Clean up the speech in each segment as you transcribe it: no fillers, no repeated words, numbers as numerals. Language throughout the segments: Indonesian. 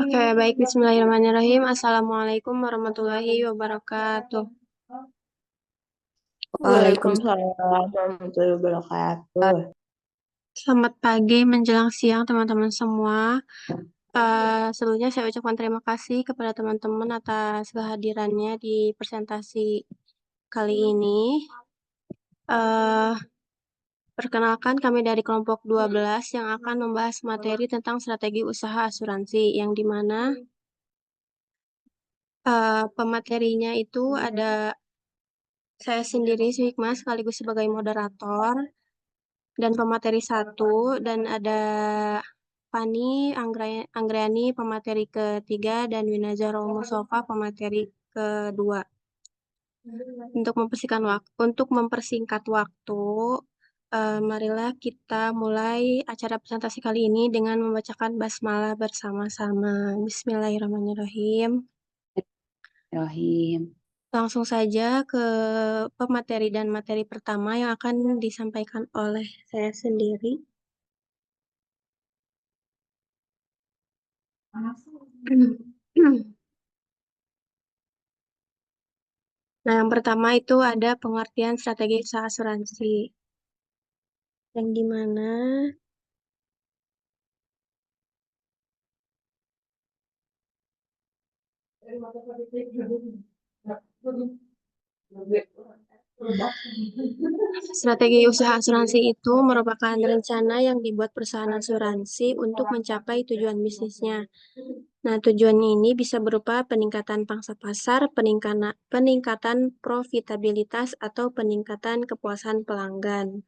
Oke, baik. Bismillahirrahmanirrahim. Assalamualaikum warahmatullahi wabarakatuh. Waalaikumsalam warahmatullahi wabarakatuh. Selamat pagi menjelang siang teman-teman semua. Sebelumnya saya ucapkan terima kasih kepada teman-teman atas kehadirannya di presentasi kali ini. Eh, Perkenalkan, kami dari kelompok 12 yang akan membahas materi tentang strategi usaha asuransi, yang dimana pematerinya itu ada saya sendiri, Hikmah, sekaligus sebagai moderator, dan pemateri satu, dan ada Fani Anggriani pemateri ketiga, dan Winazar Musofa pemateri kedua. Untuk mempersingkat waktu, marilah kita mulai acara presentasi kali ini dengan membacakan basmalah bersama-sama. Bismillahirrahmanirrahim. Rohim. Langsung saja ke pemateri dan materi pertama yang akan disampaikan oleh saya sendiri. Nah, yang pertama itu ada pengertian strategi usaha asuransi, yang dimana strategi usaha asuransi itu merupakan rencana yang dibuat perusahaan asuransi untuk mencapai tujuan bisnisnya. Nah, tujuan ini bisa berupa peningkatan pangsa pasar, peningkatan profitabilitas, atau peningkatan kepuasan pelanggan.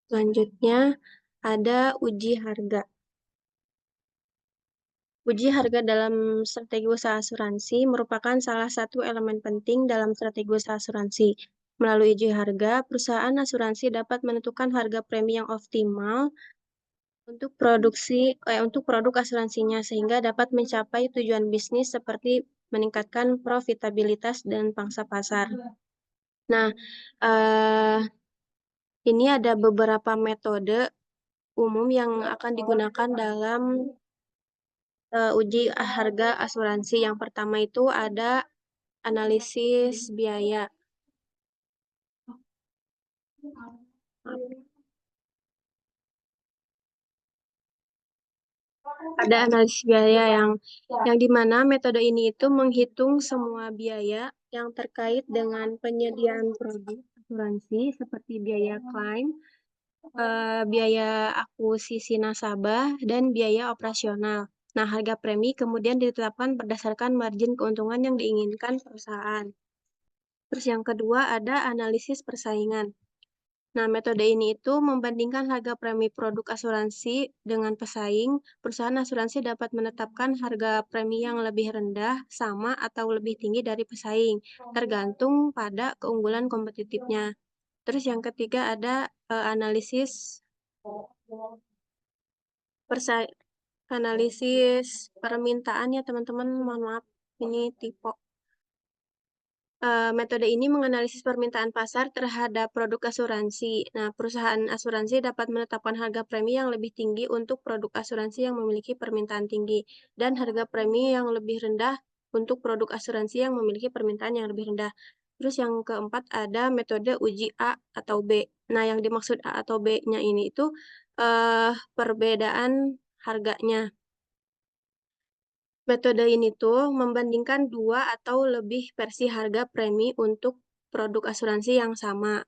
Selanjutnya, ada uji harga. Uji harga dalam strategi usaha asuransi merupakan salah satu elemen penting dalam strategi usaha asuransi. Melalui uji harga, perusahaan asuransi dapat menentukan harga premi yang optimal untuk produk asuransinya sehingga dapat mencapai tujuan bisnis seperti meningkatkan profitabilitas dan pangsa pasar. Nah, eh, ini ada beberapa metode umum yang akan digunakan dalam uji harga asuransi. Yang pertama itu ada analisis biaya. Ada analisis biaya yang dimana metode ini itu menghitung semua biaya yang terkait dengan penyediaan produk asuransi seperti biaya klaim, biaya akuisisi nasabah, dan biaya operasional. Nah, harga premi kemudian ditetapkan berdasarkan margin keuntungan yang diinginkan perusahaan. Terus yang kedua ada analisis persaingan. Nah, metode ini itu membandingkan harga premi produk asuransi dengan pesaing. Perusahaan asuransi dapat menetapkan harga premi yang lebih rendah, sama, atau lebih tinggi dari pesaing, tergantung pada keunggulan kompetitifnya. Terus yang ketiga ada analisis persa- analisis permintaan ya teman-teman. Mohon maaf, ini tipe. Metode ini menganalisis permintaan pasar terhadap produk asuransi. Nah, perusahaan asuransi dapat menetapkan harga premi yang lebih tinggi untuk produk asuransi yang memiliki permintaan tinggi, dan harga premi yang lebih rendah untuk produk asuransi yang memiliki permintaan yang lebih rendah. Terus yang keempat ada metode uji A atau B. Nah, yang dimaksud A atau B-nya ini itu perbedaan harganya. Metode ini tuh membandingkan dua atau lebih versi harga premi untuk produk asuransi yang sama.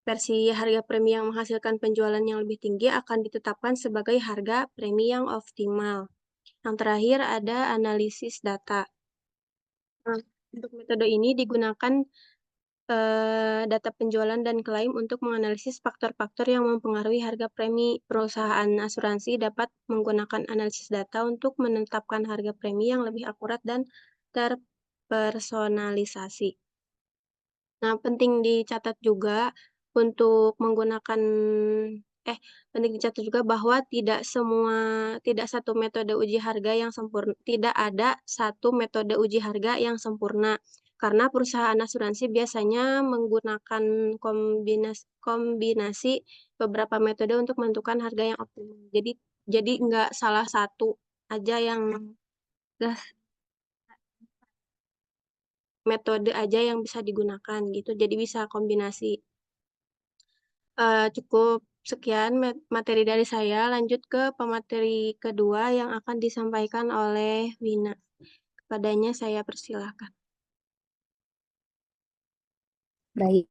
Versi harga premi yang menghasilkan penjualan yang lebih tinggi akan ditetapkan sebagai harga premi yang optimal. Yang terakhir ada analisis data. Nah, untuk metode ini digunakan data penjualan dan klaim untuk menganalisis faktor-faktor yang mempengaruhi harga premi. Perusahaan asuransi dapat menggunakan analisis data untuk menetapkan harga premi yang lebih akurat dan terpersonalisasi. Nah, untuk menggunakan penting dicatat juga bahwa tidak satu metode uji harga yang sempurna, tidak ada satu metode uji harga yang sempurna. karena perusahaan asuransi biasanya menggunakan kombinasi beberapa metode untuk menentukan harga yang optimal. Jadi nggak salah satu aja yang metode aja yang bisa digunakan gitu. Jadi bisa kombinasi. Cukup sekian materi dari saya. Lanjut ke pemateri kedua yang akan disampaikan oleh Wina. Kepadanya saya persilahkan. Baik,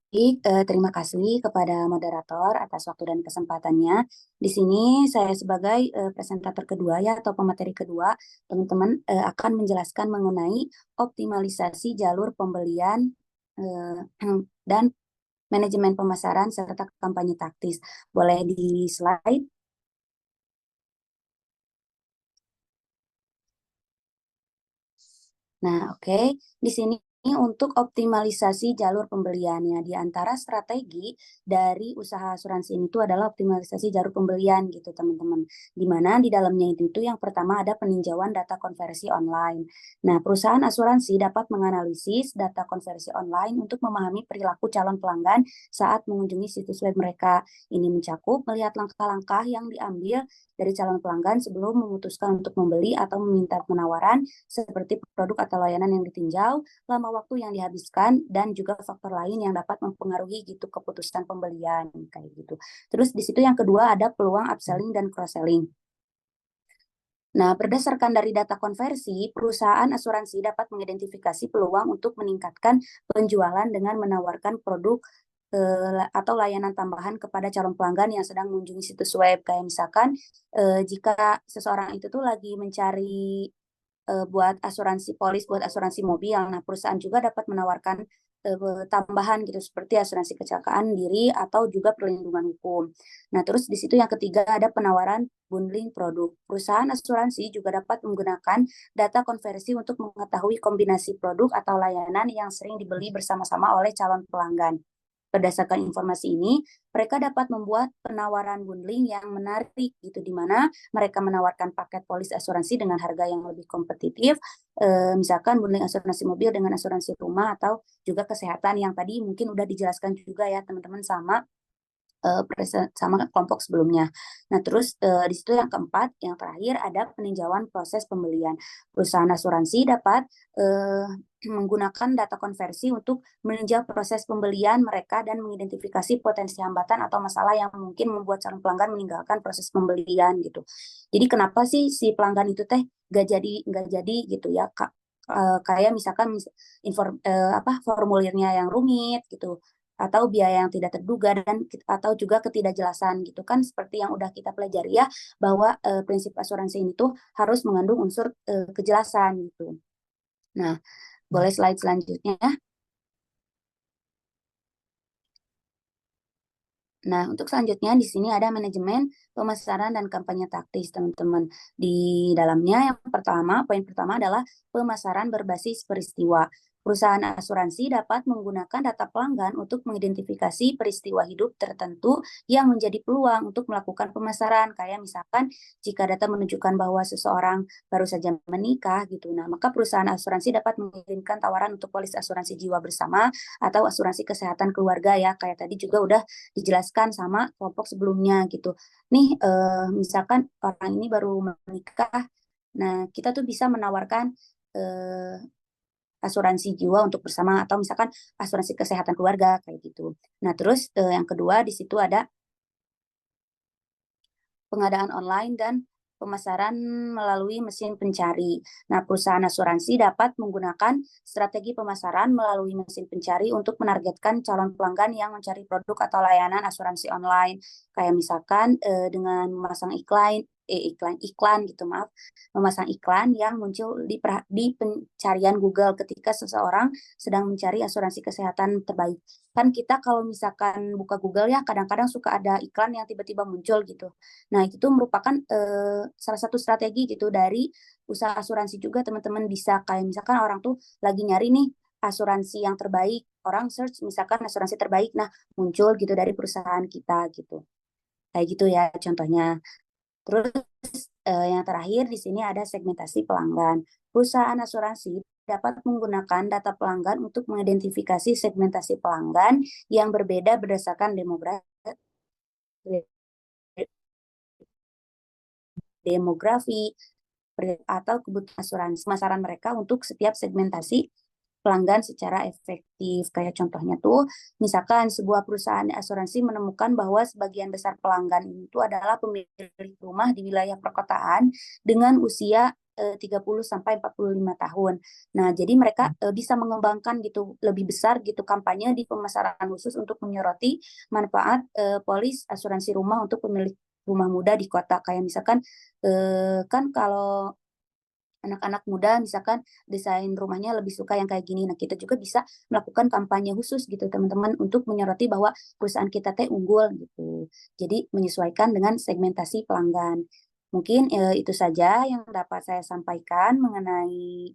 terima kasih kepada moderator atas waktu dan kesempatannya. Di sini saya sebagai presentator kedua ya atau pemateri kedua, teman-teman akan menjelaskan mengenai optimalisasi jalur pembelian dan manajemen pemasaran serta kampanye taktis. Boleh di slide? Nah, oke. Di sini untuk optimalisasi jalur pembeliannya, di antara strategi dari usaha asuransi ini tuh adalah optimalisasi jalur pembelian gitu, teman-teman. Di mana di dalamnya itu yang pertama ada peninjauan data konversi online. Nah, perusahaan asuransi dapat menganalisis data konversi online untuk memahami perilaku calon pelanggan saat mengunjungi situs web mereka. Ini mencakup melihat langkah-langkah yang diambil dari calon pelanggan sebelum memutuskan untuk membeli atau meminta penawaran seperti produk atau layanan yang ditinjau, lama waktu yang dihabiskan, dan juga faktor lain yang dapat mempengaruhi gitu keputusan pembelian kayak gitu. Terus di situ yang kedua ada peluang upselling dan cross-selling. Nah, berdasarkan dari data konversi, perusahaan asuransi dapat mengidentifikasi peluang untuk meningkatkan penjualan dengan menawarkan produk atau layanan tambahan kepada calon pelanggan yang sedang mengunjungi situs web. Kayak misalkan jika seseorang itu tuh lagi mencari buat asuransi polis, buat asuransi mobil. Nah, perusahaan juga dapat menawarkan tambahan gitu seperti asuransi kecelakaan diri atau juga perlindungan hukum. Nah, terus di situ yang ketiga ada penawaran bundling produk. Perusahaan asuransi juga dapat menggunakan data konversi untuk mengetahui kombinasi produk atau layanan yang sering dibeli bersama-sama oleh calon pelanggan. Berdasarkan informasi ini, mereka dapat membuat penawaran bundling yang menarik gitu, di mana mereka menawarkan paket polis asuransi dengan harga yang lebih kompetitif, misalkan bundling asuransi mobil dengan asuransi rumah atau juga kesehatan yang tadi mungkin udah dijelaskan juga ya teman-teman sama sama kelompok sebelumnya. Nah, terus di situ yang keempat, yang terakhir ada peninjauan proses pembelian. Perusahaan asuransi dapat menggunakan data konversi untuk meninjau proses pembelian mereka dan mengidentifikasi potensi hambatan atau masalah yang mungkin membuat calon pelanggan meninggalkan proses pembelian gitu. Jadi kenapa sih si pelanggan itu teh nggak jadi gitu ya Kak? Kayak misalkan formulirnya yang rumit gitu atau biaya yang tidak terduga dan atau juga ketidakjelasan gitu kan seperti yang udah kita pelajari ya bahwa prinsip asuransi ini tuh harus mengandung unsur kejelasan gitu. Nah, boleh slide selanjutnya. Nah, untuk selanjutnya di sini ada manajemen pemasaran dan kampanye taktis, teman-teman. Di dalamnya yang pertama, poin pertama adalah pemasaran berbasis peristiwa. Perusahaan asuransi dapat menggunakan data pelanggan untuk mengidentifikasi peristiwa hidup tertentu yang menjadi peluang untuk melakukan pemasaran. Kayak misalkan jika data menunjukkan bahwa seseorang baru saja menikah gitu. Nah, maka perusahaan asuransi dapat mengirimkan tawaran untuk polis asuransi jiwa bersama atau asuransi kesehatan keluarga ya. Kayak tadi juga udah dijelaskan sama kelompok sebelumnya gitu. Nih, misalkan orang ini baru menikah, nah kita tuh bisa menawarkan asuransi jiwa untuk bersama atau misalkan asuransi kesehatan keluarga kayak gitu. Nah, terus yang kedua di situ ada pengadaan online dan pemasaran melalui mesin pencari. Nah, perusahaan asuransi dapat menggunakan strategi pemasaran melalui mesin pencari untuk menargetkan calon pelanggan yang mencari produk atau layanan asuransi online. Kayak misalkan dengan memasang iklan gitu maaf, memasang iklan yang muncul di pencarian Google ketika seseorang sedang mencari asuransi kesehatan terbaik. Kan kita kalau misalkan buka Google ya kadang-kadang suka ada iklan yang tiba-tiba muncul gitu. Nah, itu merupakan salah satu strategi gitu dari usaha asuransi juga teman-teman bisa kayak misalkan orang tuh lagi nyari nih asuransi yang terbaik, orang search misalkan asuransi terbaik, nah muncul gitu dari perusahaan kita gitu. Kayak gitu ya contohnya. Terus yang terakhir di sini ada segmentasi pelanggan. Perusahaan asuransi dapat menggunakan data pelanggan untuk mengidentifikasi segmentasi pelanggan yang berbeda berdasarkan demografi atau kebutuhan asuransi pemasaran mereka untuk setiap segmentasi pelanggan secara efektif. Kayak contohnya tuh, misalkan sebuah perusahaan asuransi menemukan bahwa sebagian besar pelanggan itu adalah pemilik rumah di wilayah perkotaan dengan usia 30 sampai 45 tahun. Nah, jadi mereka bisa mengembangkan gitu lebih besar gitu kampanye di pemasaran khusus untuk menyoroti manfaat polis asuransi rumah untuk pemilik rumah muda di kota. Kayak misalkan kan kalau anak-anak muda misalkan desain rumahnya lebih suka yang kayak gini. Nah, kita juga bisa melakukan kampanye khusus gitu teman-teman untuk menyoroti bahwa perusahaan kita teh unggul gitu. Jadi menyesuaikan dengan segmentasi pelanggan. Mungkin itu saja yang dapat saya sampaikan mengenai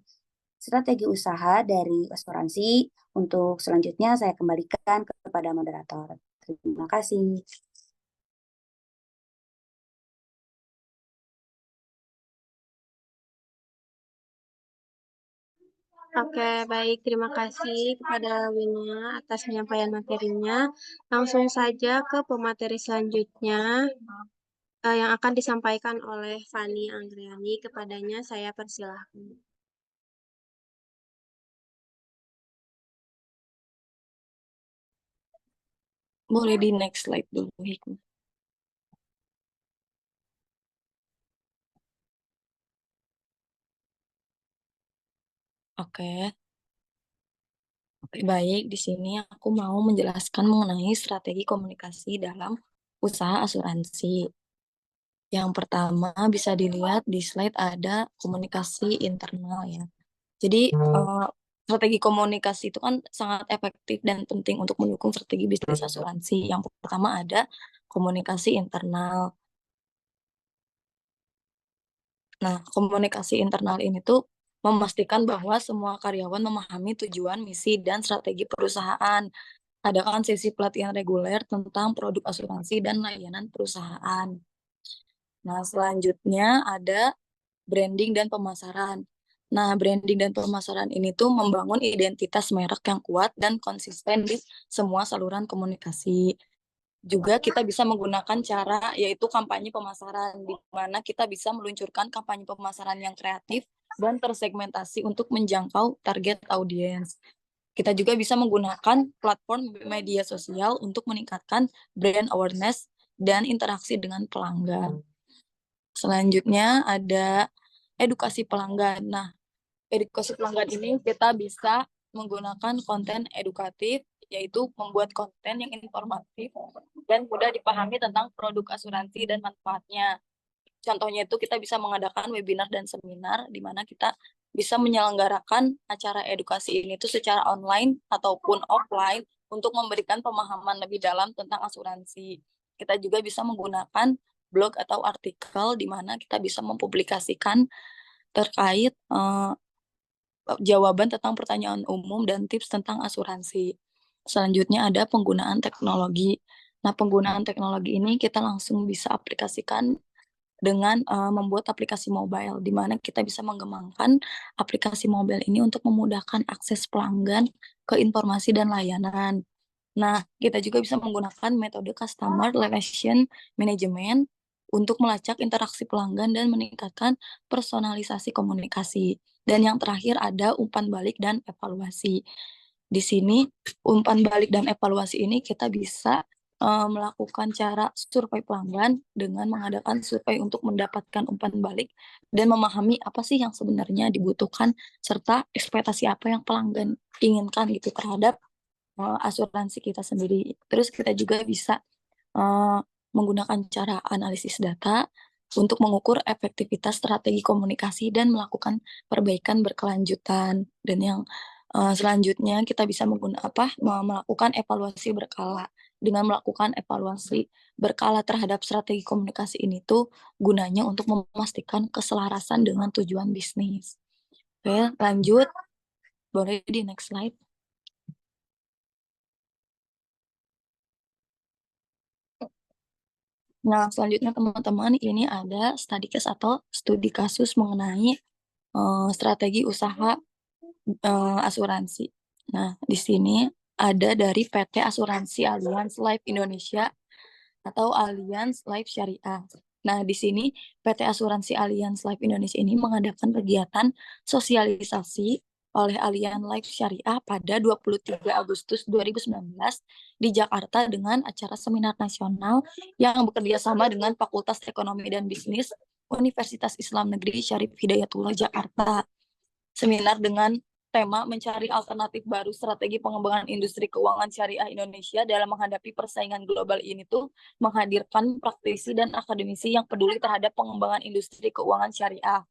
strategi usaha dari asuransi. Untuk selanjutnya saya kembalikan kepada moderator. Terima kasih. Oke, baik. Terima kasih kepada Wina atas penyampaian materinya. Langsung saja ke pemateri selanjutnya yang akan disampaikan oleh Fani Anggriani. Kepadanya saya persilahkan. Boleh di next slide dulu, Hikmah. Oke. Oke, baik. Di sini aku mau menjelaskan mengenai strategi komunikasi dalam usaha asuransi. Yang pertama bisa dilihat di slide ada komunikasi internal ya. Jadi strategi komunikasi itu kan sangat efektif dan penting untuk mendukung strategi bisnis asuransi. Yang pertama ada komunikasi internal. Nah, komunikasi internal ini tuh memastikan bahwa semua karyawan memahami tujuan, misi, dan strategi perusahaan. Adakan sesi pelatihan reguler tentang produk asuransi dan layanan perusahaan. Nah, selanjutnya ada branding dan pemasaran. Nah, branding dan pemasaran ini tuh membangun identitas merek yang kuat dan konsisten di semua saluran komunikasi. Juga kita bisa menggunakan cara yaitu kampanye pemasaran, di mana kita bisa meluncurkan kampanye pemasaran yang kreatif dan tersegmentasi untuk menjangkau target audiens. Kita juga bisa menggunakan platform media sosial untuk meningkatkan brand awareness dan interaksi dengan pelanggan. Selanjutnya ada edukasi pelanggan. Nah, edukasi pelanggan ini kita bisa menggunakan konten edukatif, yaitu membuat konten yang informatif dan mudah dipahami tentang produk asuransi dan manfaatnya. Contohnya itu kita bisa mengadakan webinar dan seminar di mana kita bisa menyelenggarakan acara edukasi ini tuh secara online ataupun offline untuk memberikan pemahaman lebih dalam tentang asuransi. Kita juga bisa menggunakan blog atau artikel di mana kita bisa mempublikasikan terkait jawaban tentang pertanyaan umum dan tips tentang asuransi. Selanjutnya ada penggunaan teknologi. Nah, penggunaan teknologi ini kita langsung bisa aplikasikan dengan membuat aplikasi mobile, di mana kita bisa mengembangkan aplikasi mobile ini untuk memudahkan akses pelanggan ke informasi dan layanan. Nah, kita juga bisa menggunakan metode Customer Relation Management untuk melacak interaksi pelanggan dan meningkatkan personalisasi komunikasi. Dan yang terakhir ada umpan balik dan evaluasi. Di sini, umpan balik dan evaluasi ini kita bisa melakukan cara survei pelanggan dengan mengadakan survei untuk mendapatkan umpan balik dan memahami apa sih yang sebenarnya dibutuhkan serta ekspektasi apa yang pelanggan inginkan gitu terhadap asuransi kita sendiri. Terus kita juga bisa menggunakan cara analisis data untuk mengukur efektivitas strategi komunikasi dan melakukan perbaikan berkelanjutan. Dan yang selanjutnya kita bisa melakukan evaluasi berkala. Dengan melakukan evaluasi berkala terhadap strategi komunikasi ini tuh gunanya untuk memastikan keselarasan dengan tujuan bisnis. Oke, lanjut. Boleh di next slide. Nah, selanjutnya teman-teman, ini ada study case atau studi kasus mengenai strategi usaha asuransi. Nah, di sini ada dari PT Asuransi Allianz Life Indonesia atau Allianz Life Syariah. Nah, di sini PT Asuransi Allianz Life Indonesia ini mengadakan kegiatan sosialisasi oleh Allianz Life Syariah pada 23 Agustus 2019 di Jakarta dengan acara seminar nasional yang bekerja sama dengan Fakultas Ekonomi dan Bisnis Universitas Islam Negeri Syarif Hidayatullah Jakarta. Seminar dengan tema mencari alternatif baru strategi pengembangan industri keuangan syariah Indonesia dalam menghadapi persaingan global ini tuh menghadirkan praktisi dan akademisi yang peduli terhadap pengembangan industri keuangan syariah.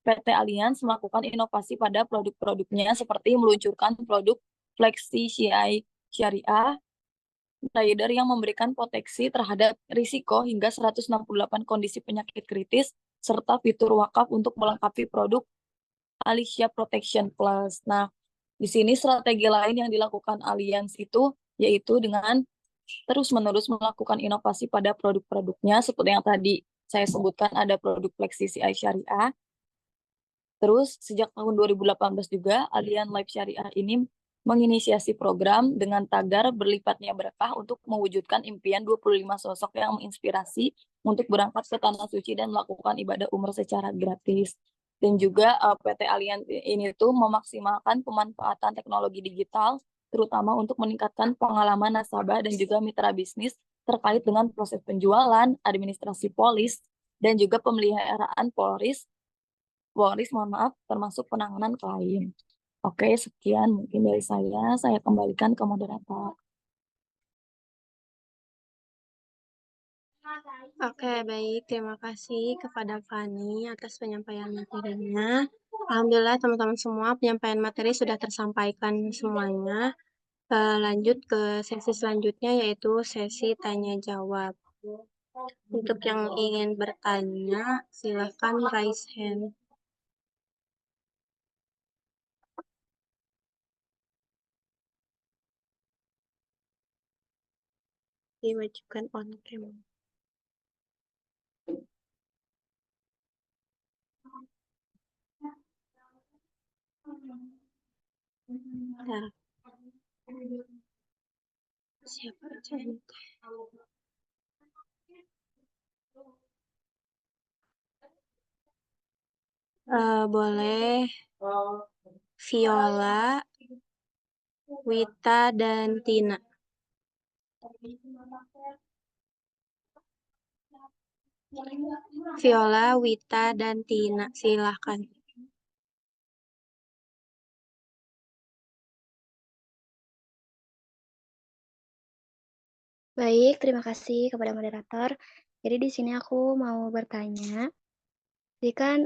PT Allianz melakukan inovasi pada produk-produknya seperti meluncurkan produk Flexi CI Syariah trader yang memberikan proteksi terhadap risiko hingga 168 kondisi penyakit kritis serta fitur wakaf untuk melengkapi produk Alicia Protection Plus. Nah, di sini strategi lain yang dilakukan Allianz itu yaitu dengan terus-menerus melakukan inovasi pada produk-produknya seperti yang tadi saya sebutkan ada produk Flexi CI Syariah. Terus sejak tahun 2018 juga Allianz Life Syariah ini menginisiasi program dengan tagar berlipatnya berkah untuk mewujudkan impian 25 sosok yang menginspirasi untuk berangkat ke Tanah Suci dan melakukan ibadah umroh secara gratis. Dan juga PT Allianz ini tuh memaksimalkan pemanfaatan teknologi digital terutama untuk meningkatkan pengalaman nasabah dan juga mitra bisnis terkait dengan proses penjualan, administrasi polis, dan juga pemeliharaan Polris, mohon maaf, termasuk penanganan klien. Oke, sekian mungkin dari saya. Saya kembalikan ke moderator. Oke, baik. Terima kasih kepada Fani atas penyampaian materinya. Alhamdulillah teman-teman semua penyampaian materi sudah tersampaikan semuanya. Lanjut ke sesi selanjutnya yaitu sesi tanya jawab. Untuk yang ingin bertanya, silakan raise hand. Diwajibkan on cam. Bentar. Siapa aja ini? Boleh Viola, Wita, dan Tina. Viola, Wita, dan Tina, silahkan. Baik, terima kasih kepada moderator. Jadi di sini aku mau bertanya, jadi kan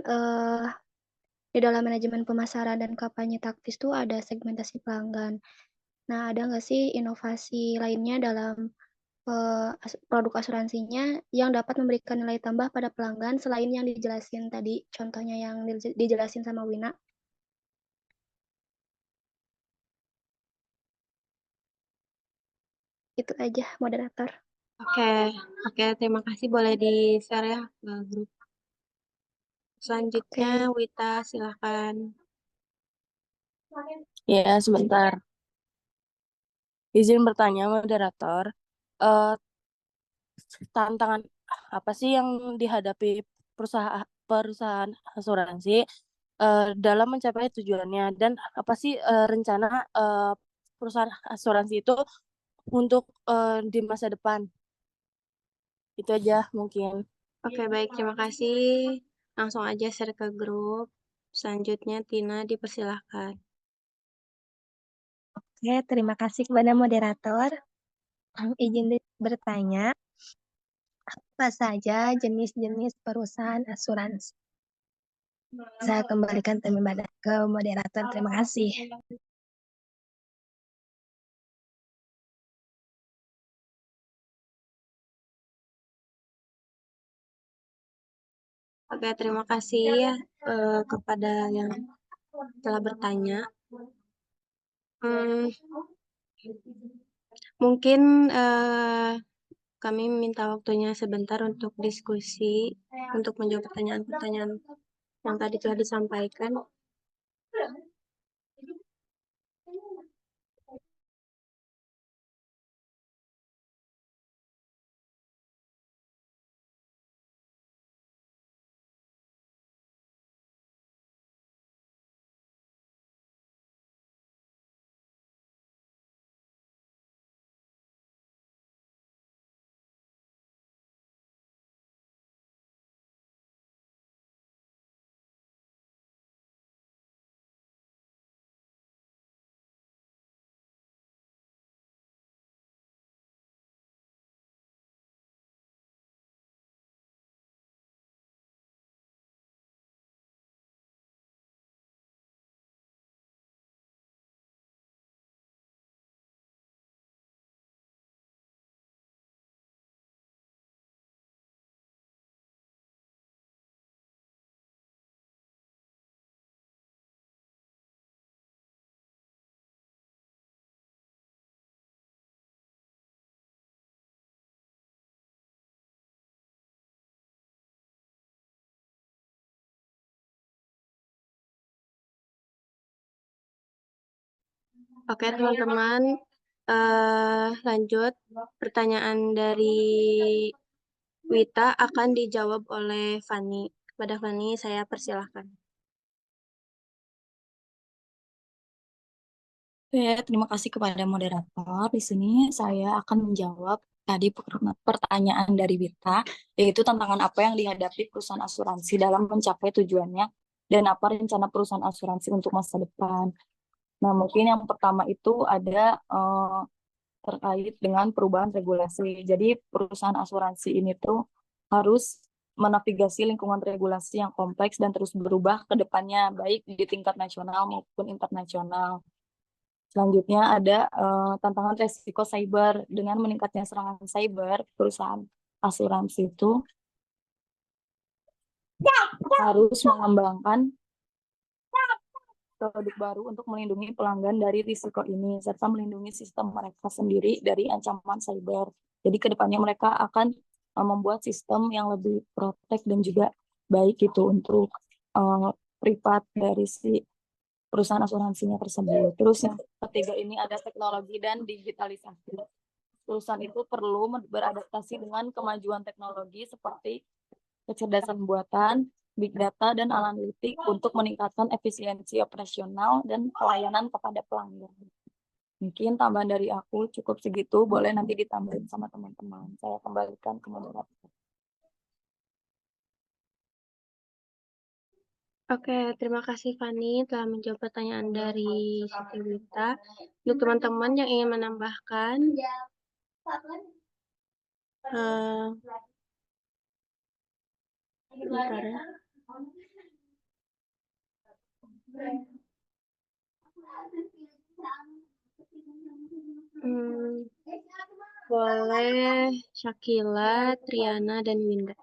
di dalam manajemen pemasaran dan kampanye taktis tuh ada segmentasi pelanggan. Nah, ada nggak sih inovasi lainnya dalam produk asuransinya yang dapat memberikan nilai tambah pada pelanggan selain yang dijelasin tadi, contohnya yang dijelasin sama Wina? Itu aja, moderator. Oke, terima kasih. Boleh di-share ya ke grup. Selanjutnya, Wita, silahkan. Ya, sebentar. Izin bertanya, moderator. Eh, Tantangan apa sih yang dihadapi perusahaan asuransi dalam mencapai tujuannya? Dan apa sih rencana perusahaan asuransi itu untuk di masa depan? Itu aja mungkin. Oke, baik. Terima kasih. Langsung aja share ke grup. Selanjutnya, Tina, dipersilahkan. Oke, terima kasih kepada moderator. Izin bertanya, apa saja jenis-jenis perusahaan asuransi? Saya kembalikan ke moderator. Terima kasih. Oke, terima kasih ya kepada yang telah bertanya. Mungkin kami minta waktunya sebentar untuk diskusi, untuk menjawab pertanyaan-pertanyaan yang tadi telah disampaikan. Oke, teman-teman, lanjut. Pertanyaan dari Wita akan dijawab oleh Fani. Kepada Fani, saya persilahkan. Oke, terima kasih kepada moderator. Di sini saya akan menjawab tadi pertanyaan dari Wita, yaitu tantangan apa yang dihadapi perusahaan asuransi dalam mencapai tujuannya dan apa rencana perusahaan asuransi untuk masa depan. Nah, mungkin yang pertama itu ada terkait dengan perubahan regulasi. Jadi, perusahaan asuransi ini tuh harus menavigasi lingkungan regulasi yang kompleks dan terus berubah ke depannya, baik di tingkat nasional maupun internasional. Selanjutnya ada tantangan resiko cyber. Dengan meningkatnya serangan cyber, perusahaan asuransi itu harus mengembangkan produk baru untuk melindungi pelanggan dari risiko ini, serta melindungi sistem mereka sendiri dari ancaman cyber. Jadi kedepannya mereka akan membuat sistem yang lebih protek dan juga baik itu untuk privat dari si perusahaan asuransinya tersebut. Terus yang ketiga ini ada teknologi dan digitalisasi. Perusahaan itu perlu beradaptasi dengan kemajuan teknologi seperti kecerdasan buatan, big data, dan analitik untuk meningkatkan efisiensi operasional dan pelayanan kepada pelanggan. Mungkin tambahan dari aku cukup segitu, boleh nanti ditambahin sama teman-teman. Saya kembalikan ke moderator. Oke, terima kasih Fani telah menjawab pertanyaan dari Siti Wita. Untuk teman-teman yang ingin menambahkan, bentar ya. Boleh Syakila, Triana, dan Winda.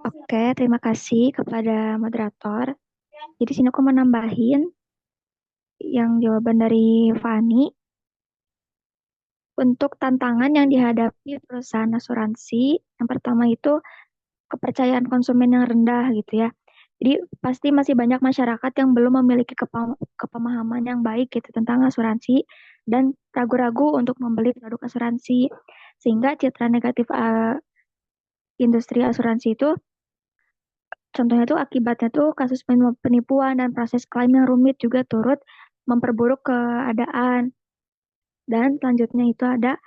Oke, terima kasih kepada moderator. Jadi sini aku menambahin yang jawaban dari Fani. Untuk tantangan yang dihadapi perusahaan asuransi, yang pertama itu kepercayaan konsumen yang rendah gitu ya. Jadi pasti masih banyak masyarakat yang belum memiliki kepemahaman yang baik gitu tentang asuransi dan ragu-ragu untuk membeli produk asuransi. Sehingga citra negatif industri asuransi itu contohnya tuh akibatnya tuh kasus penipuan dan proses klaim yang rumit juga turut memperburuk keadaan. Dan selanjutnya itu ada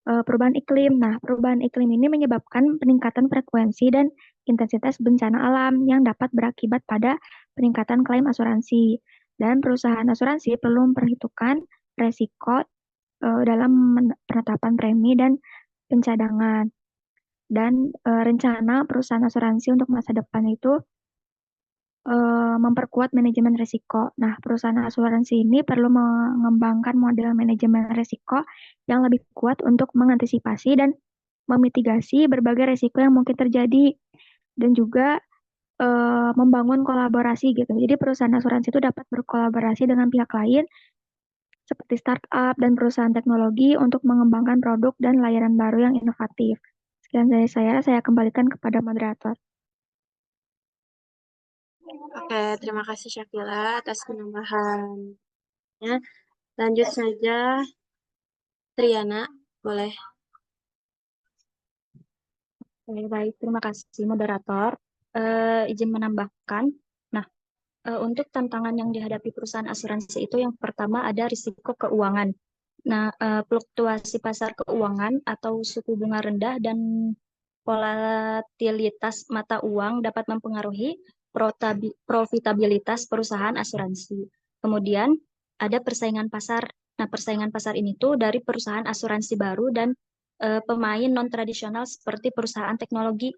perubahan iklim. Nah, perubahan iklim ini menyebabkan peningkatan frekuensi dan intensitas bencana alam yang dapat berakibat pada peningkatan klaim asuransi. Dan perusahaan asuransi perlu memperhitungkan resiko dalam penetapan premi dan pencadangan. Dan rencana perusahaan asuransi untuk masa depan itu memperkuat manajemen risiko. Nah, perusahaan asuransi ini perlu mengembangkan model manajemen risiko yang lebih kuat untuk mengantisipasi dan memitigasi berbagai risiko yang mungkin terjadi dan juga membangun kolaborasi gitu. Jadi perusahaan asuransi itu dapat berkolaborasi dengan pihak lain seperti startup dan perusahaan teknologi untuk mengembangkan produk dan layanan baru yang inovatif. Sekian dari saya kembalikan kepada moderator. Oke, terima kasih Syakila atas penambahannya. Lanjut saja, Triana, boleh. Oke, baik, terima kasih moderator. Izin menambahkan, nah untuk tantangan yang dihadapi perusahaan asuransi itu yang pertama ada risiko keuangan. Nah, fluktuasi pasar keuangan atau suku bunga rendah dan volatilitas mata uang dapat mempengaruhi profitabilitas perusahaan asuransi. Kemudian ada persaingan pasar. Nah, persaingan pasar ini tuh dari perusahaan asuransi baru dan pemain non-tradisional seperti perusahaan teknologi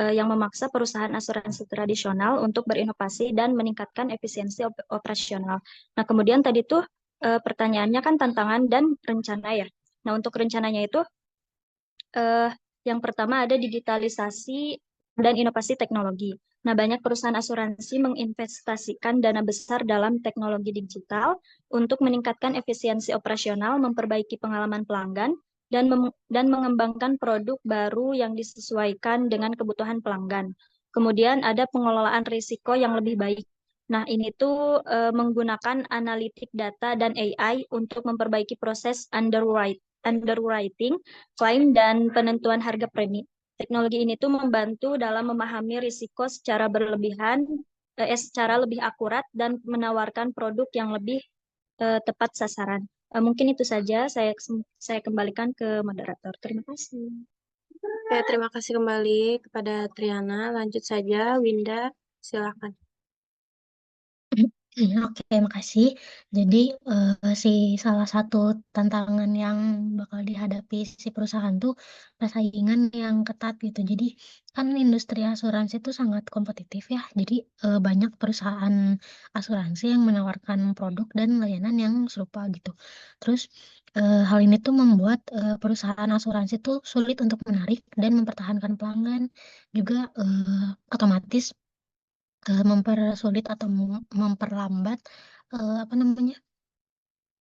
yang memaksa perusahaan asuransi tradisional untuk berinovasi dan meningkatkan efisiensi operasional. Nah, kemudian tadi tuh pertanyaannya kan tantangan dan rencana ya. Nah, untuk rencananya itu yang pertama ada digitalisasi dan inovasi teknologi. Nah, banyak perusahaan asuransi menginvestasikan dana besar dalam teknologi digital untuk meningkatkan efisiensi operasional, memperbaiki pengalaman pelanggan, dan mengembangkan produk baru yang disesuaikan dengan kebutuhan pelanggan. Kemudian ada pengelolaan risiko yang lebih baik. Nah, ini tuh menggunakan analitik data dan AI untuk memperbaiki proses underwriting, klaim, dan penentuan harga premi. Teknologi ini tuh membantu dalam memahami risiko secara secara lebih akurat dan menawarkan produk yang lebih tepat sasaran. Mungkin itu saja, saya kembalikan ke moderator. Terima kasih. Oke, terima kasih kembali kepada Triana. Lanjut saja, Winda, silakan. Oke, makasih. Jadi, salah satu tantangan yang bakal dihadapi si perusahaan tuh persaingan yang ketat gitu. Jadi, kan industri asuransi itu sangat kompetitif ya. Jadi, banyak perusahaan asuransi yang menawarkan produk dan layanan yang serupa gitu. Terus, hal ini tuh membuat, perusahaan asuransi tuh sulit untuk menarik dan mempertahankan pelanggan. Juga, otomatis mempersulit atau memperlambat, apa namanya,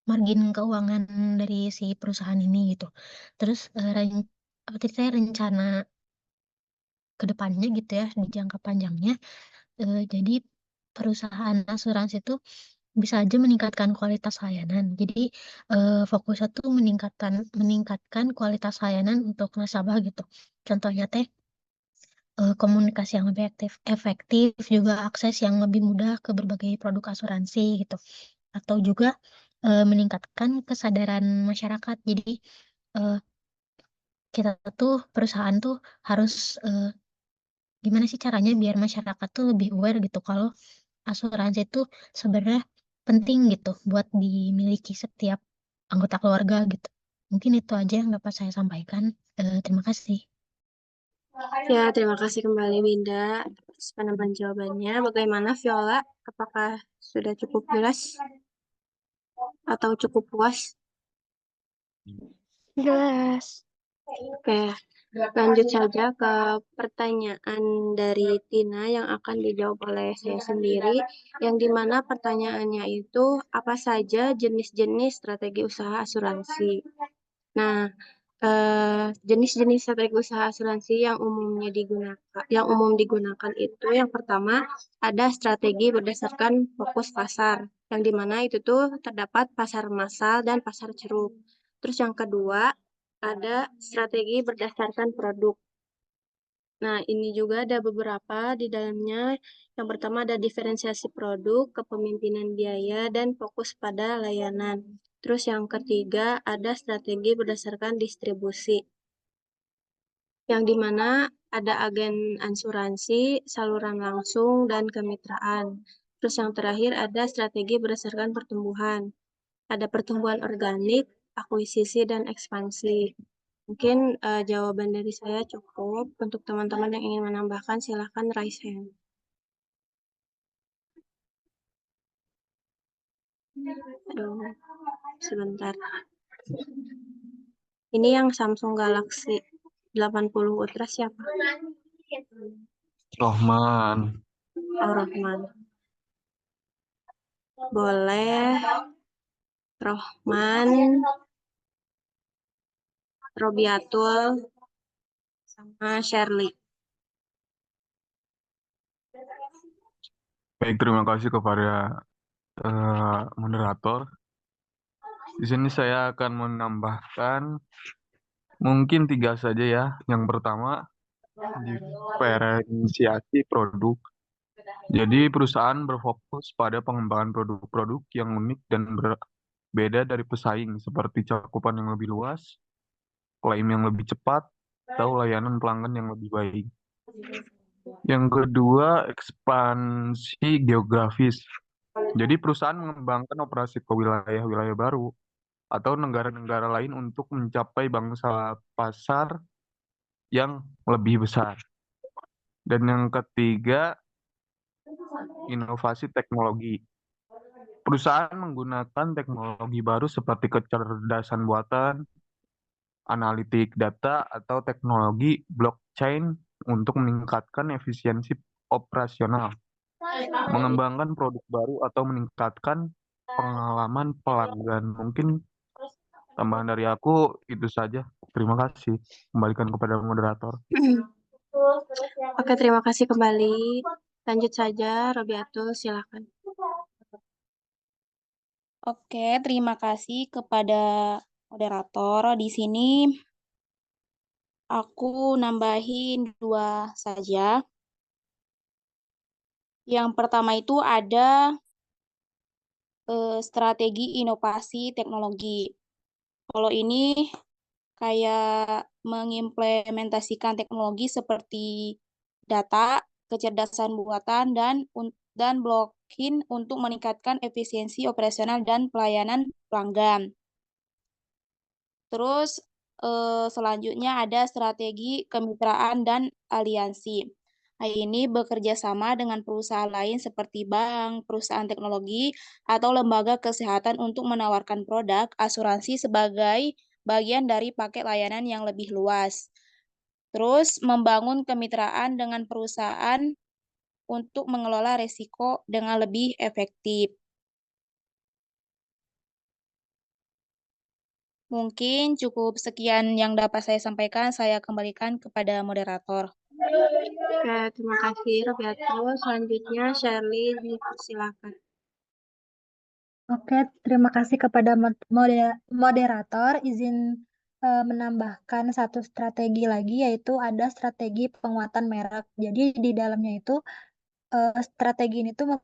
margin keuangan dari si perusahaan ini gitu. Terus, apa tadi saya rencana ke depannya gitu ya, di jangka panjangnya, jadi perusahaan asuransi itu bisa aja meningkatkan kualitas layanan. Jadi, fokusnya tuh meningkatkan kualitas layanan untuk nasabah gitu. Contohnya teh, komunikasi yang lebih efektif, juga akses yang lebih mudah ke berbagai produk asuransi gitu. Atau juga, meningkatkan kesadaran masyarakat. Jadi, eee, kita tuh perusahaan tuh harus, gimana sih caranya biar masyarakat tuh lebih aware gitu kalau asuransi itu sebenarnya penting gitu buat dimiliki setiap anggota keluarga gitu. Mungkin itu aja yang dapat saya sampaikan, terima kasih. Ya, terima kasih kembali Winda atas penambahan jawabannya. Bagaimana Viola? Apakah sudah cukup jelas atau cukup puas? Jelas. Oke, lanjut saja ke pertanyaan dari Tina yang akan dijawab oleh saya sendiri, yang dimana pertanyaannya itu apa saja jenis-jenis strategi usaha asuransi. Nah, jenis-jenis strategi usaha asuransi yang umum digunakan itu yang pertama ada strategi berdasarkan fokus pasar, yang dimana itu tuh terdapat pasar massal dan pasar ceruk. Terus yang kedua ada strategi berdasarkan produk. Nah, ini juga ada beberapa di dalamnya. Yang pertama ada diferensiasi produk, kepemimpinan biaya, dan fokus pada layanan. Terus yang ketiga ada strategi berdasarkan distribusi, yang dimana ada agen asuransi, saluran langsung, dan kemitraan. Terus yang terakhir ada strategi berdasarkan pertumbuhan. Ada pertumbuhan organik, akuisisi, dan ekspansi. Mungkin jawaban dari saya cukup. Untuk teman-teman yang ingin menambahkan, silahkan raise hand. Aduh, sebentar. Ini yang Samsung Galaxy 80 Ultra siapa? Rohman. Oh, Rohman. Boleh. Rohman, Robiatul, sama Shirley. Baik, terima kasih kepada moderator. Di sini saya akan menambahkan mungkin 3 saja ya. Yang pertama, diferensiasi produk. Jadi perusahaan berfokus pada pengembangan produk-produk yang unik dan berbeda dari pesaing, seperti cakupan yang lebih luas, klaim yang lebih cepat, atau layanan pelanggan yang lebih baik. Yang kedua, ekspansi geografis. Jadi perusahaan mengembangkan operasi ke wilayah-wilayah baru atau negara-negara lain untuk mencapai bangsa pasar yang lebih besar. Dan yang ketiga, inovasi teknologi. Perusahaan menggunakan teknologi baru seperti kecerdasan buatan, analitik data, atau teknologi blockchain untuk meningkatkan efisiensi operasional, mengembangkan produk baru, atau meningkatkan pengalaman pelanggan. Mungkin tambahan dari aku itu saja. Terima kasih. Kembalikan kepada moderator. Oke, terima kasih kembali Lanjut saja, Robiatul, silakan. Oke, terima kasih kepada moderator. Di sini aku nambahin 2 saja. Yang pertama itu ada strategi inovasi teknologi. Kalau ini kayak mengimplementasikan teknologi seperti data, kecerdasan buatan, dan blockchain untuk meningkatkan efisiensi operasional dan pelayanan pelanggan. Terus selanjutnya ada strategi kemitraan dan aliansi. Ini bekerja sama dengan perusahaan lain seperti bank, perusahaan teknologi, atau lembaga kesehatan untuk menawarkan produk asuransi sebagai bagian dari paket layanan yang lebih luas. Terus membangun kemitraan dengan perusahaan untuk mengelola risiko dengan lebih efektif. Mungkin cukup sekian yang dapat saya sampaikan. Saya kembalikan kepada moderator. Oke, terima kasih Robiatul. Selanjutnya Shirley, silakan. Oke, terima kasih kepada moderator. Izin menambahkan satu strategi lagi, yaitu ada strategi penguatan merek. Jadi di dalamnya itu strategi ini tuh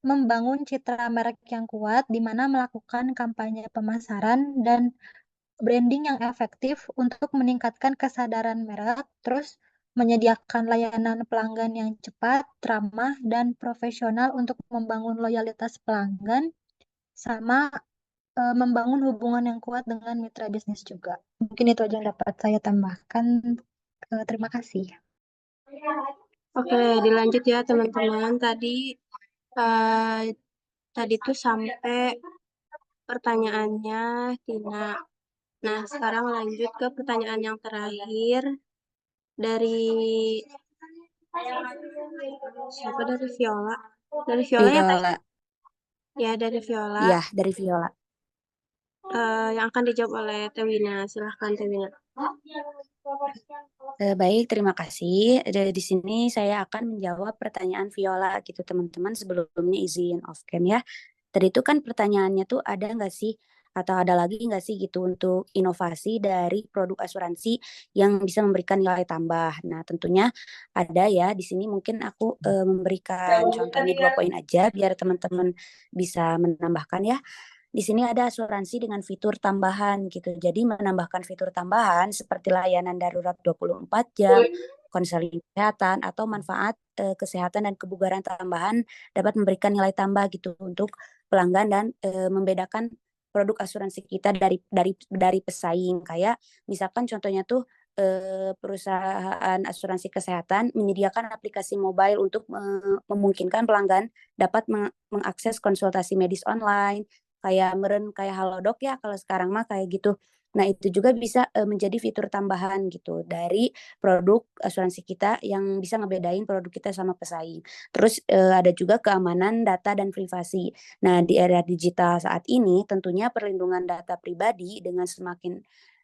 membangun citra merek yang kuat, di mana melakukan kampanye pemasaran dan branding yang efektif untuk meningkatkan kesadaran merek, terus menyediakan layanan pelanggan yang cepat, ramah, dan profesional untuk membangun loyalitas pelanggan, sama membangun hubungan yang kuat dengan mitra bisnis juga. Mungkin itu aja yang dapat saya tambahkan. Terima kasih. Oke, dilanjut ya teman-teman. Tadi tuh sampai pertanyaannya Tina. Nah, sekarang lanjut ke pertanyaan yang terakhir dari siapa? Dari Viola. Dari Viola ya, Viola. Ya, dari Viola. Iya, dari Viola. Yang akan dijawab oleh Tewina. Silahkan Tewina. Baik, terima kasih. Di sini saya akan menjawab pertanyaan Viola gitu teman-teman, sebelumnya izin off cam ya. Tadi itu kan pertanyaannya tuh ada nggak sih atau ada lagi nggak sih gitu untuk inovasi dari produk asuransi yang bisa memberikan nilai tambah. Nah tentunya ada ya, di sini mungkin aku memberikan contohnya 2 poin aja biar teman-teman bisa menambahkan ya. Di sini ada asuransi dengan fitur tambahan gitu. Jadi menambahkan fitur tambahan seperti layanan darurat 24 jam, konseling kesehatan, atau manfaat kesehatan dan kebugaran tambahan dapat memberikan nilai tambah gitu untuk pelanggan dan membedakan produk asuransi kita dari pesaing. Kayak misalkan contohnya tuh perusahaan asuransi kesehatan menyediakan aplikasi mobile untuk memungkinkan pelanggan dapat mengakses konsultasi medis online, kayak meren kayak Halodoc ya kalau sekarang mah kayak gitu. Nah, itu juga bisa menjadi fitur tambahan gitu dari produk asuransi kita yang bisa ngebedain produk kita sama pesaing. Terus ada juga keamanan data dan privasi. Nah, di era digital saat ini tentunya perlindungan data pribadi dengan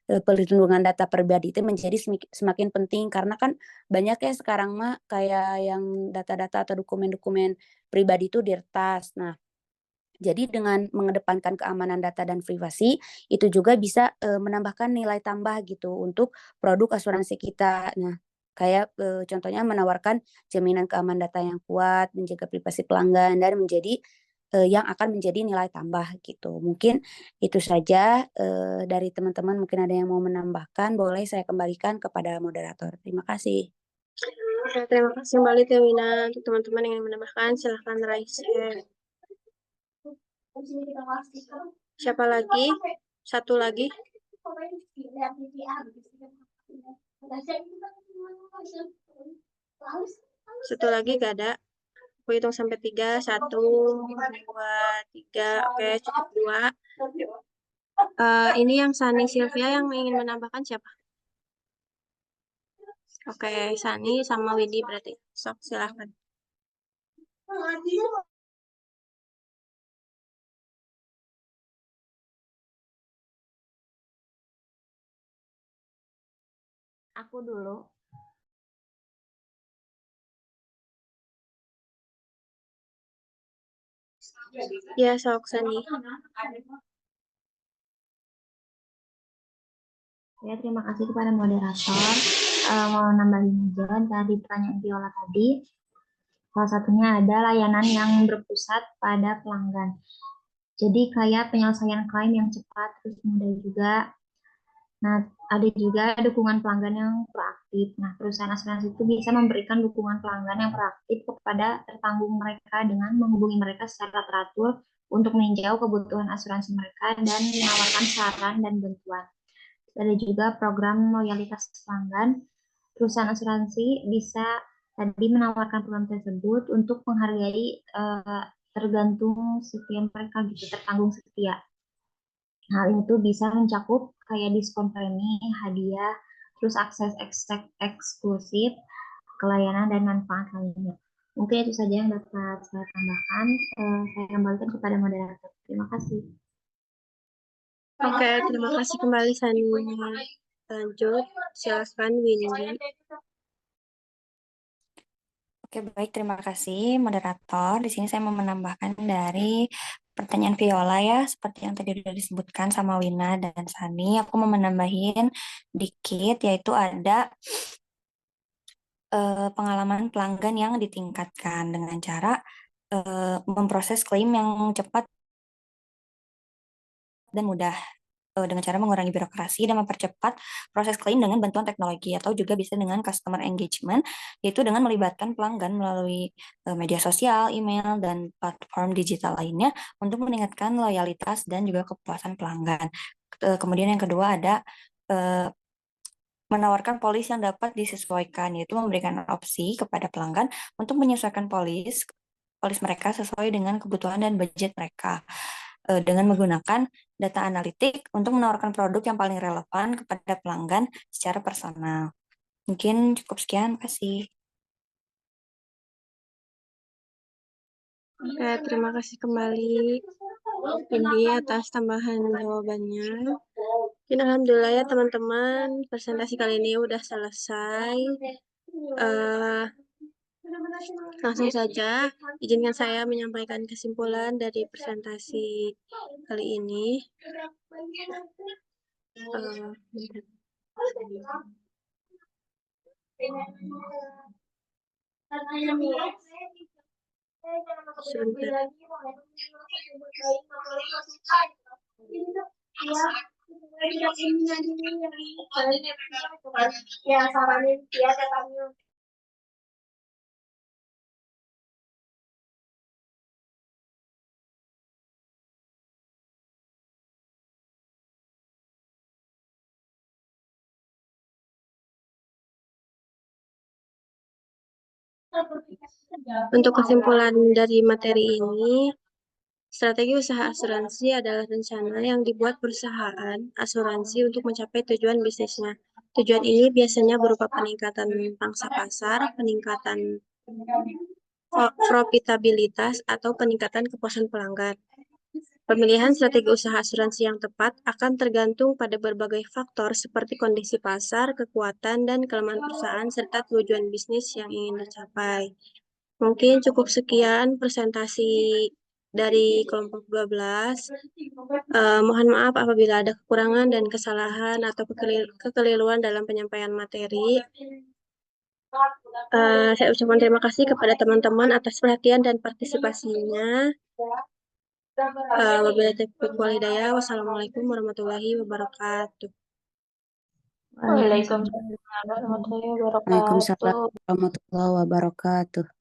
perlindungan data pribadi itu menjadi semakin penting karena kan banyak ya sekarang mah kayak yang data-data atau dokumen-dokumen pribadi itu diretas. Nah, jadi dengan mengedepankan keamanan data dan privasi, itu juga bisa menambahkan nilai tambah gitu untuk produk asuransi kita. Nah, kayak contohnya menawarkan jaminan keamanan data yang kuat, menjaga privasi pelanggan, dan menjadi yang akan menjadi nilai tambah gitu. Mungkin itu saja dari teman-teman. Mungkin ada yang mau menambahkan, boleh saya kembalikan kepada moderator. Terima kasih. Oke, terima kasih kembali Tewina. Untuk teman-teman yang ingin menambahkan, silahkan raise hand. Siapa lagi? Satu lagi. Satu lagi gak ada. Aku hitung sampai 3. 1, 2, 3. Oke, cukup 2. Ini yang Sani Sylvia yang ingin menambahkan siapa? Oke, Sani sama Widi berarti. Sok, silahkan. Aku dulu. Ya, sok Sani. Ya, terima kasih kepada moderator. Mau nambahin aja dari pertanyaan Viola tadi. Salah satunya ada layanan yang berpusat pada pelanggan. Jadi kayak penyelesaian klaim yang cepat, terus mudah juga. Nah, ada juga dukungan pelanggan yang proaktif. Nah, perusahaan asuransi itu bisa memberikan dukungan pelanggan yang proaktif kepada tertanggung mereka dengan menghubungi mereka secara teratur untuk meninjau kebutuhan asuransi mereka dan menawarkan saran dan bantuan. Ada juga program loyalitas pelanggan. Perusahaan asuransi bisa tadi menawarkan program tersebut untuk menghargai tergantung setia mereka gitu, tertanggung setia. Hal itu bisa mencakup kayak diskon premi, hadiah, terus akses eksklusif, kelayanan dan manfaat lainnya. Mungkin itu saja yang dapat saya tambahkan. Saya kembalikan kepada moderator. Terima kasih. Oke, terima kasih kembali Sani. Lanjut, silakan Windy. Oke, baik. Terima kasih, moderator. Di sini saya mau menambahkan dari pertanyaan Viola ya, seperti yang tadi sudah disebutkan sama Wina dan Sani. Aku mau menambahin dikit, yaitu ada pengalaman pelanggan yang ditingkatkan dengan cara memproses klaim yang cepat dan mudah dengan cara mengurangi birokrasi dan mempercepat proses klaim dengan bantuan teknologi atau juga bisa dengan customer engagement, yaitu dengan melibatkan pelanggan melalui media sosial, email, dan platform digital lainnya untuk meningkatkan loyalitas dan juga kepuasan pelanggan. Kemudian yang kedua ada menawarkan polis yang dapat disesuaikan, yaitu memberikan opsi kepada pelanggan untuk menyesuaikan polis mereka sesuai dengan kebutuhan dan budget mereka dengan menggunakan data analitik untuk menawarkan produk yang paling relevan kepada pelanggan secara personal. Mungkin cukup sekian, kasih. Oke, terima kasih kembali Windy atas tambahan jawabannya. Mungkin alhamdulillah ya teman-teman, presentasi kali ini udah selesai. Langsung saja, izinkan saya menyampaikan kesimpulan dari presentasi kali ini. Sebentar. Untuk kesimpulan dari materi ini, strategi usaha asuransi adalah rencana yang dibuat perusahaan asuransi untuk mencapai tujuan bisnisnya. Tujuan ini biasanya berupa peningkatan pangsa pasar, peningkatan profitabilitas, atau peningkatan kepuasan pelanggan. Pemilihan strategi usaha asuransi yang tepat akan tergantung pada berbagai faktor seperti kondisi pasar, kekuatan, dan kelemahan perusahaan, serta tujuan bisnis yang ingin dicapai. Mungkin cukup sekian presentasi dari kelompok 12. Mohon maaf apabila ada kekurangan dan kesalahan atau kekeliruan dalam penyampaian materi. Saya ucapkan terima kasih kepada teman-teman atas perhatian dan partisipasinya. Wabillahi taufiq wal hidayah. Wassalamualaikum warahmatullahi wabarakatuh. Waalaikumsalam warahmatullahi wabarakatuh. Waalaikumsalam warahmatullahi wabarakatuh.